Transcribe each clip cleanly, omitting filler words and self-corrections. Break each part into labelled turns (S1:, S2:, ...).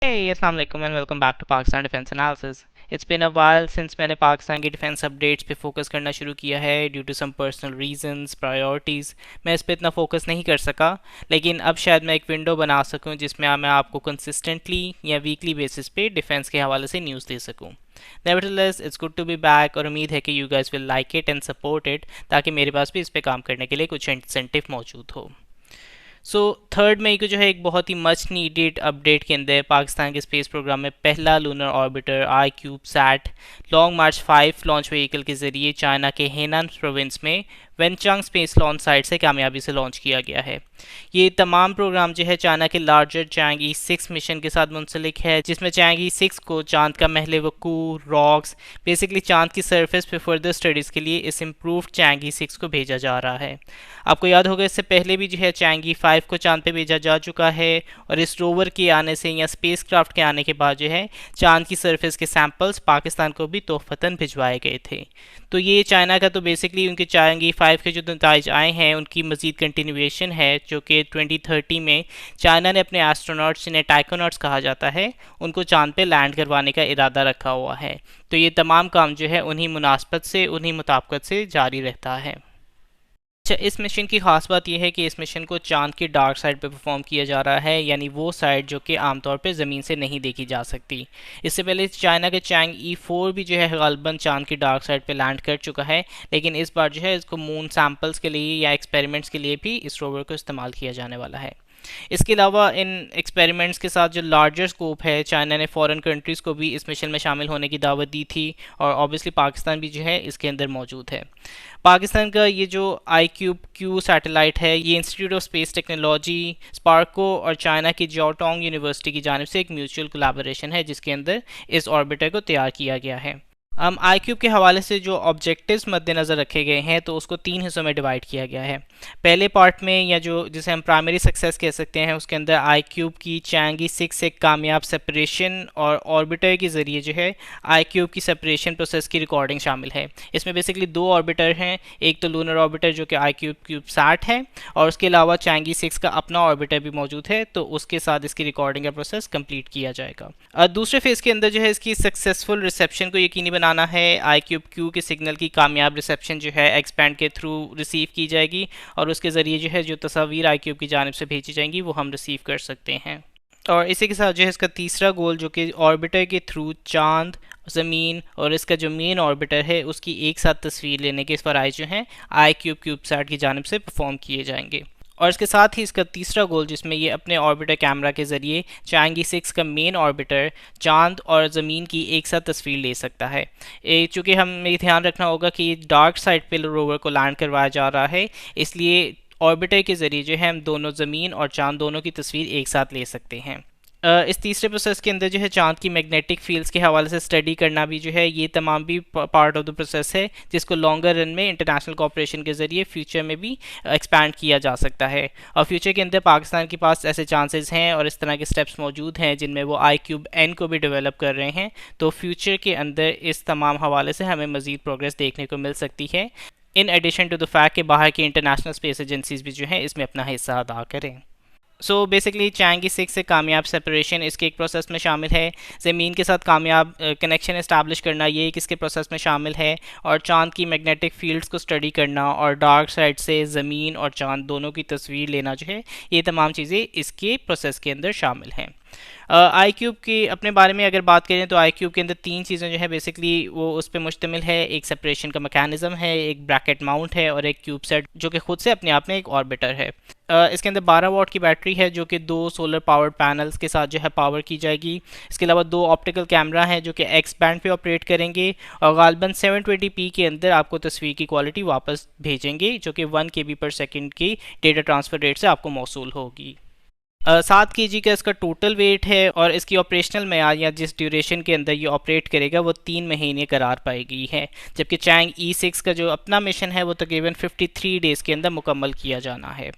S1: Hey, assalamu alaikum and welcome back to Pakistan Defense Analysis. It's been a while since मैंने पाकिस्तान की defence updates पे focus करना शुरू किया है due to some personal reasons priorities. मैं इस पे इतना फोकस नहीं कर सका, लेकिन अब शायद मैं एक विंडो बना सकूं जिसमें मैं आपको कंसिस्टेंटली या वीकली बेसिस पे डिफेंस के हवाले से न्यूज़ दे सकूं। Nevertheless, it's good to be back और उम्मीद है कि you guys will like it and support it ताकि मेरे पास भी इस पे काम करने के लिए कुछ इंसेंटिव मौजूद हो। सो 3 मई को जो है एक बहुत ही मच नीडेड अपडेट के अंदर पाकिस्तान के स्पेस प्रोग्राम में पहला लूनर ऑर्बिटर आई क्यूब सैट लॉन्ग मार्च 5 लॉन्च व्हीकल के जरिए चाइना के हेनान प्रोविंस में वेनचांग स्पेस लॉन्च साइट से कामयाबी से लॉन्च किया गया है। ये तमाम प्रोग्राम जो है चाइना के लार्जर चैंगी 6 मिशन के साथ मुंसलिक है, जिसमें चैंगी 6 को चांद का महल वकू रॉक्स बेसिकली चांद की सरफेस पे फर्दर स्टडीज़ के लिए इस इम्प्रूव्ड चैंगी 6 को भेजा जा रहा है। आपको याद होगा इससे पहले भी जो है चैंगी 5 को चांद पे भेजा जा चुका है और इस रोवर के आने से या स्पेस क्राफ्ट के आने के बाद जो है चांद की सरफेस के सैंपल्स पाकिस्तान को भी तोहफतन भिजवाए गए थे। तो ये चाइना का तो बेसिकली उनके चैंगी 5 के जो नताइज आए हैं उनकी मजीद कंटिन्यूएशन है, जो कि 2030 में चाइना ने अपने एस्ट्रोनॉट्स जिन्हें टाइकोनॉट्स कहा जाता है उनको चांद पे लैंड करवाने का इरादा रखा हुआ है। तो ये तमाम काम जो है उन्हीं मुनासबत से उन्हीं मुताबिकत से जारी रहता है। अच्छा, इस मिशन की खास बात यह है कि इस मिशन को चांद की डार्क साइड पे परफॉर्म किया जा रहा है, यानी वो साइड जो कि आमतौर पे ज़मीन से नहीं देखी जा सकती। इससे पहले चाइना के चैंग ई 4 भी जो है गालबन चांद की डार्क साइड पे लैंड कर चुका है, लेकिन इस बार जो है इसको मून सैंपल्स के लिए या एक्सपेरिमेंट्स के लिए भी इस रोवर को इस्तेमाल किया जाने वाला है। इसके अलावा इन एक्सपेरिमेंट्स के साथ जो लार्जर स्कोप है, चाइना ने फॉरेन कंट्रीज़ को भी इस मिशन में शामिल होने की दावत दी थी और ऑब्वियसली पाकिस्तान भी जो है इसके अंदर मौजूद है। पाकिस्तान का ये जो आई क्यूब क्यू सैटेलाइट है, ये institute of space technology Sparco और चाइना की जियोटोंग यूनिवर्सिटी की जानिब से एक म्यूचुअल कोलैबोरेशन है, जिसके अंदर इस ऑर्बिटर को तैयार किया गया है। आई क्यूब के हवाले से जो ऑब्जेक्टिव्स मद्देनज़र रखे गए हैं तो उसको 3 हिस्सों में डिवाइड किया गया है। पहले पार्ट में, या जो जिसे हम प्राइमरी सक्सेस कह सकते हैं, उसके अंदर आई क्यूब की चैंगी 6 से कामयाब सेपरेशन और ऑर्बिटर के ज़रिए जो है आई क्यूब की सेपरेशन प्रोसेस की रिकॉर्डिंग शामिल है। इसमें बेसिकली 2 ऑर्बिटर हैं, एक तो लूनर ऑर्बिटर जो कि आई क्यूब क्यूब सैट है और उसके अलावा चैंगी 6 का अपना ऑर्बिटर भी मौजूद है, तो उसके साथ इसकी रिकॉर्डिंग का प्रोसेस कंप्लीट किया जाएगा। दूसरे फेज़ के अंदर जो है इसकी सक्सेसफुल रिसेप्शन को यकीनी बनाना है। आई क्यूब क्यू के सिग्नल की कामयाब रिसेप्शन जो है एक्सपैंड के थ्रू रिसीव की जाएगी और उसके ज़रिए जो है जो तस्वीर आई क्यूब की जानिब से भेजी जाएंगी वो हम रिसीव कर सकते हैं। और इसी के साथ जो है इसका तीसरा गोल, जो कि ऑर्बिटर के थ्रू चांद, ज़मीन और इसका जो मेन ऑर्बिटर है उसकी एक साथ तस्वीर लेने के फ़राइज़ जो हैं आई क्यूब क्यूबसैट की जानिब से परफॉर्म किए जाएंगे। और इसके साथ ही इसका तीसरा गोल, जिसमें ये अपने ऑर्बिटर कैमरा के ज़रिए चैंगी 6 का मेन ऑर्बिटर चांद और ज़मीन की एक साथ तस्वीर ले सकता है। चूँकि हमें ध्यान रखना होगा कि डार्क साइड पे रोवर को लैंड करवाया जा रहा है, इसलिए ऑर्बिटर के ज़रिए जो है हम दोनों ज़मीन और चांद दोनों की तस्वीर एक साथ ले सकते हैं। इस तीसरे प्रोसेस के अंदर जो है चांद की मैग्नेटिक फील्ड्स के हवाले से स्टडी करना भी जो है ये तमाम भी पार्ट ऑफ द प्रोसेस है, जिसको लॉन्गर रन में इंटरनेशनल कोऑपरेशन के ज़रिए फ्यूचर में भी एक्सपैंड किया जा सकता है। और फ्यूचर के अंदर पाकिस्तान के पास ऐसे चांसेस हैं और इस तरह के स्टेप्स मौजूद हैं जिनमें वो आई क्यूब एन को भी डेवलप कर रहे हैं। तो फ्यूचर के अंदर इस तमाम हवाले से हमें मज़ीद प्रोग्रेस देखने को मिल सकती है, in addition to the fact कि बाहर की इंटरनेशनल स्पेस एजेंसीज भी जो है इसमें अपना हिस्सा अदा करें। सो बेसिकली चैंगी 6 से कामयाब सेपरेशन इसके एक प्रोसेस में शामिल है, ज़मीन के साथ कामयाब कनेक्शन इस्टेब्लिश करना ये एक इसके प्रोसेस में शामिल है, और चांद की मैग्नेटिक फील्ड्स को स्टडी करना और डार्क साइड से ज़मीन और चांद दोनों की तस्वीर लेना जो है ये तमाम चीज़ें इसके प्रोसेस के अंदर शामिल हैं। आई क्यूब की अपने बारे में अगर बात करें तो आई क्यूब के अंदर 3 चीज़ें जो है बेसिकली वो उस पर मुश्तमिल है। एक सेपरेशन का मैकेनिज़्म है, एक ब्रैकेट माउंट है और एक क्यूब सेट जो कि खुद से अपने आप में एक ऑर्बिटर है। इसके अंदर 12 वॉट की बैटरी है जो कि 2 सोलर पावर्ड पैनल्स के साथ जो है पावर की जाएगी। इसके अलावा 2 ऑप्टिकल कैमरा हैं जो कि एक्स बैंड पे ऑपरेट करेंगे और गालबन 720p के अंदर आपको तस्वीर की क्वालिटी वापस भेजेंगे, जो कि 1 kb/s की डेटा ट्रांसफ़र रेट से आपको मौसूल होगी। 7 kg का इसका टोटल वेट है और इसकी ऑपरेशनल मैयार या जिस ड्यूरेशन के अंदर ये ऑपरेट करेगा वो 3 महीने करार पाई गई है, जबकि चैंग E6 का जो अपना मिशन है वो तकरीबन 53 डेज़ के अंदर मुकम्मल किया जाना है।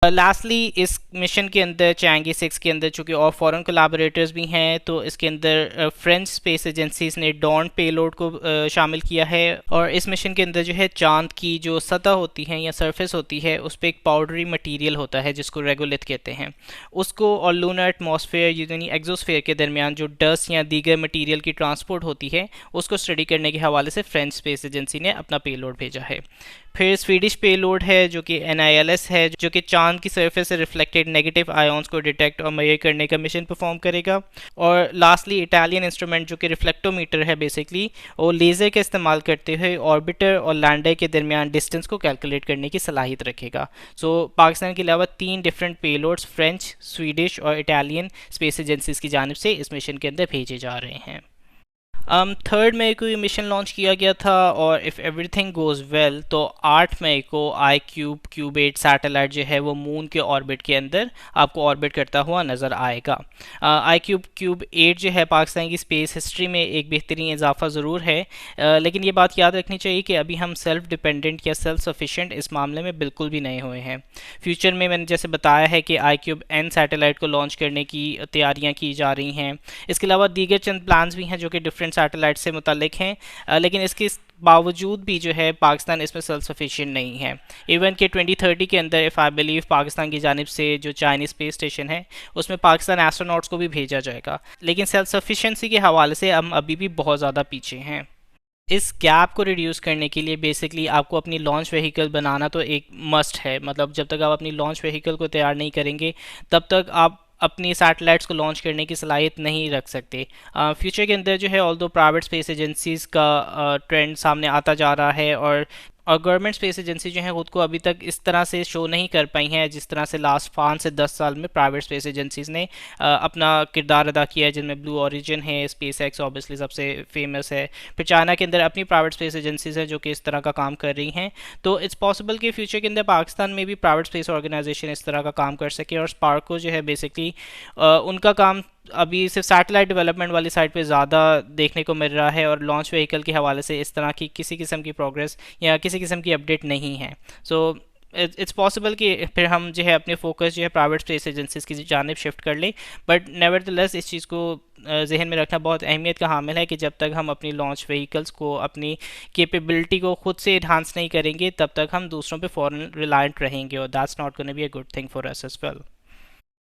S1: लास्टली इस मिशन के अंदर चैंगी 6 के अंदर चूंकि और फॉरेन कोलैबोरेटर्स भी हैं, तो इसके अंदर फ्रेंच स्पेस एजेंसीज ने डॉन पेलोड को शामिल किया है। और इस मिशन के अंदर जो है चांद की जो सतह होती है या सरफेस होती है उस पर एक पाउडरी मटेरियल होता है जिसको रेगोलिथ कहते हैं, उसको और लूनर एटमॉस्फेयर यानी एक्सोस्फेयर के दरमियान जो डस्ट या दीगर मटीरियल की ट्रांसपोर्ट होती है उसको स्टडी करने के हवाले से फ्रेंच स्पेस एजेंसी ने अपना पेलोड भेजा है। फिर स्वीडिश पेलोड है जो कि NILS है, जो कि चांद की सरफेस से रिफ्लेक्टेड नेगेटिव आयोन्स को डिटेक्ट और मेजर करने का मिशन परफॉर्म करेगा। और लास्टली इटालियन इंस्ट्रूमेंट जो कि रिफ्लेक्टोमीटर है बेसिकली, वो लेज़र का इस्तेमाल करते हुए ऑर्बिटर और लैंडर के दरमियान डिस्टेंस को कैलकुलेट करने की सलाहियत रखेगा। सो पाकिस्तान के अलावा 3 डिफरेंट पेलोड्स फ्रेंच, स्वीडिश और इटालियन स्पेस एजेंसीज की जानिब से इस मिशन के अंदर भेजे जा रहे हैं। 3 मई को ये मिशन लॉन्च किया गया था और इफ़ एवरीथिंग गोज़ वेल तो 8 मई को क्यूब 8 सैटेलाइट जो है वो मून के ऑर्बिट के अंदर आपको ऑर्बिट करता हुआ नज़र आएगा। क्यूब 8 जो है पाकिस्तान की स्पेस हिस्ट्री में एक बेहतरीन इजाफा ज़रूर है, लेकिन ये बात याद रखनी चाहिए कि अभी हम सेल्फ डिपेंडेंट या सेल्फ सफिशेंट इस मामले में बिल्कुल भी नहीं हुए हैं। फ्यूचर में मैंने जैसे बताया है कि क्यूब N सैटेलाइट को लॉन्च करने की तैयारियाँ की जा रही हैं। इसके अलावा दीगर चंद प्लान्स भी हैं जो कि डिफरेंट सैटेलाइट से मुतल्लिक हैं, लेकिन इसके बावजूद भी जो है पाकिस्तान इसमें सेल्फ सफिशिएंट नहीं है। इवन के 2030 के अंदर इफ़ आई बिलीव पाकिस्तान की जानिब से जो चाइनीज स्पेस स्टेशन है उसमें पाकिस्तान एस्ट्रोनॉट्स को भी भेजा जाएगा, लेकिन सेल्फ सफिशिएंसी के हवाले से हम अभी भी बहुत ज़्यादा पीछे हैं। इस गैप को रिड्यूस करने के लिए बेसिकली आपको अपनी लॉन्च व्हीकल बनाना तो एक मस्ट है। मतलब जब तक आप अपनी लॉन्च व्हीकल को तैयार नहीं करेंगे तब तक आप अपनी सैटेलाइट्स को लॉन्च करने की सलाहियत नहीं रख सकते। फ्यूचर के अंदर जो है ऑल्दो प्राइवेट स्पेस एजेंसीज़ का ट्रेंड सामने आता जा रहा है और गवर्नमेंट स्पेस एजेंसी जो है खुद को अभी तक इस तरह से शो नहीं कर पाई हैं जिस तरह से लास्ट 5 से 10 साल में प्राइवेट स्पेस एजेंसीज ने अपना किरदार अदा किया है, जिनमें ब्लू ओरिजिन है, स्पेस एक्स ऑब्वियसली सबसे फेमस है, फिर चाइना के अंदर अपनी प्राइवेट स्पेस एजेंसीज हैं जो कि इस तरह का काम कर रही हैं। तो इट्स पॉसिबल कि फ्यूचर के अंदर पाकिस्तान में भी प्राइवेट स्पेस ऑर्गेनाइजेशन इस तरह का काम कर सके। और स्पार्को जो है बेसिकली उनका काम अभी सिर्फ सैटेलाइट डेवलपमेंट वाली साइड पे ज़्यादा देखने को मिल रहा है और लॉन्च व्हीकल के हवाले से इस तरह की किसी किस्म की प्रोग्रेस या किसी किस्म की अपडेट नहीं है। सो इट्स पॉसिबल कि फिर हम जो है अपने फोकस जो है प्राइवेट स्पेस एजेंसीज की जानिब शिफ्ट कर लें, बट नेवरदलेस इस चीज़ को जहन में रखना बहुत अहमियत का हामिल है कि जब तक हम अपनी लॉन्च व्हीकल्स को अपनी कैपेबिलिटी को खुद से इन्हांस नहीं करेंगे तब तक हम दूसरों पे फ़ौरन रिलायंट रहेंगे और that's not gonna be a good thing for us as well.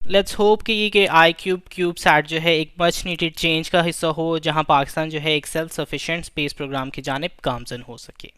S1: Let's hope कि ये क्यूब सैट जो है एक मच नीडेड चेंज का हिस्सा हो जहां पाकिस्तान जो है एक सेल्फ सफिशिएंट स्पेस प्रोग्राम की जानिब गामजन हो सके।